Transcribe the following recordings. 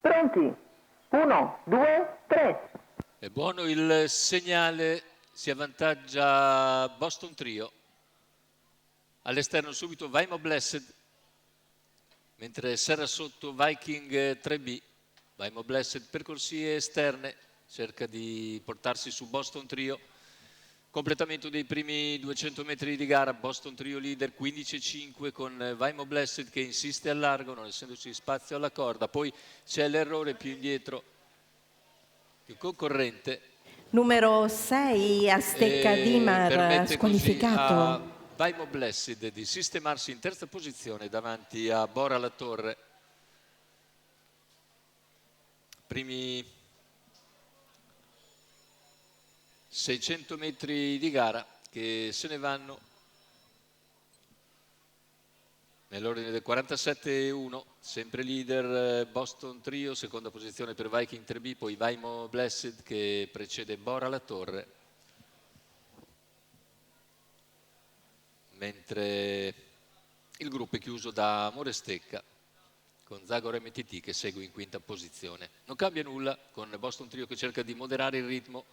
Pronti? 1, 2, 3. È buono il segnale, si avvantaggia Boston Trio. All'esterno subito Vaimo Blessed, mentre Serra sotto Viking 3B. Vaimo Blessed per corsie esterne, cerca di portarsi su Boston Trio. Completamento dei primi 200 metri di gara, Boston Trio leader 15,5 con Vaimo Blessed che insiste al largo, non essendoci spazio alla corda. Poi c'è l'errore più indietro, più concorrente. Numero 6, Azteca Dimar, permette squalificato. così a Vaimo Blessed di sistemarsi in terza posizione davanti a Bora La Torre. Primi 600 metri di gara che se ne vanno nell'ordine del 47,1, sempre leader Boston Trio, seconda posizione per Viking 3B, poi Vaimo Blessed che precede Bora La Torre, mentre il gruppo è chiuso da Amore Stecca con Zagor MTT che segue in quinta posizione. Non cambia nulla con Boston Trio che cerca di moderare il ritmo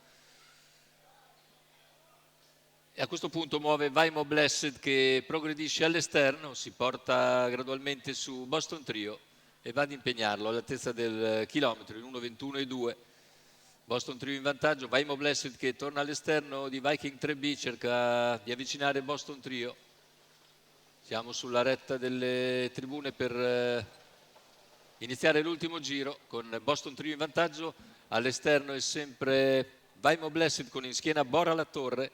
e a questo punto muove Vaimo Blessed che progredisce all'esterno, si porta gradualmente su Boston Trio e va ad impegnarlo all'altezza del chilometro in 1:21,2. Boston Trio in vantaggio, Vaimo Blessed che torna all'esterno di Viking 3B, cerca di avvicinare Boston Trio. Siamo sulla retta delle tribune per iniziare l'ultimo giro con Boston Trio in vantaggio. All'esterno è sempre Vaimo Blessed con in schiena Bora La Torre,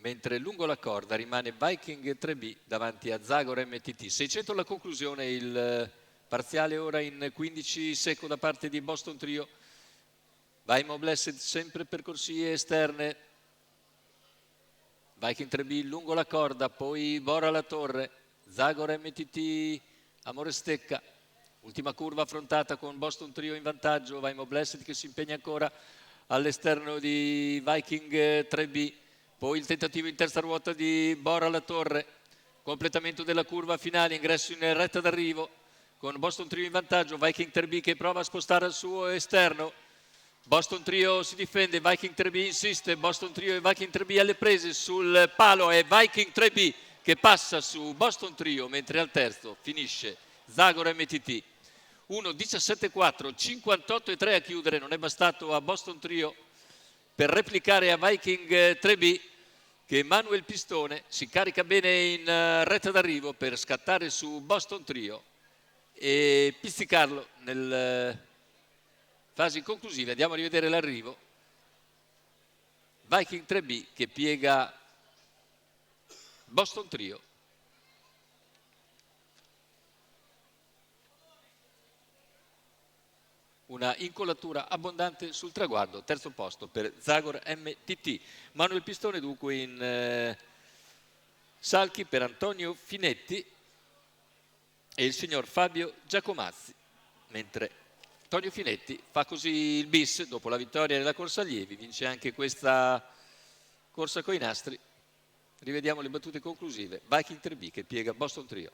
mentre lungo la corda rimane Viking 3B davanti a Zagor MTT. 600 alla conclusione, il parziale ora in 15 secco da parte di Boston Trio. Vaimo Blessed sempre per corsie esterne, Viking 3B lungo la corda, poi Bora La Torre, Zagor MTT, Amore Stecca. Ultima curva affrontata con Boston Trio in vantaggio, Vaimo Blessed che si impegna ancora all'esterno di Viking 3B. Poi il tentativo in terza ruota di Bora La Torre, completamento della curva finale, ingresso in retta d'arrivo con Boston Trio in vantaggio, Viking 3B che prova a spostare al suo esterno. Boston Trio si difende, Viking 3B insiste, Boston Trio e Viking 3B alle prese sul palo, è Viking 3B che passa su Boston Trio, mentre al terzo finisce Zagor MTT. 1:17,4, 58,3 a chiudere, non è bastato a Boston Trio per replicare a Viking 3B, che Manuel Pistone si carica bene in retta d'arrivo per scattare su Boston Trio e pizzicarlo nelle fasi conclusive. Andiamo a rivedere l'arrivo. Viking 3B che piega Boston Trio. Una incollatura abbondante sul traguardo, terzo posto per Zagor MTT. Manuel Pistone dunque in salchi per Antonio Finetti e il signor Fabio Giacomazzi, mentre Antonio Finetti fa così il bis dopo la vittoria nella corsa allievi, vince anche questa corsa coi nastri. Rivediamo le battute conclusive. Viking 3B che piega Boston Trio.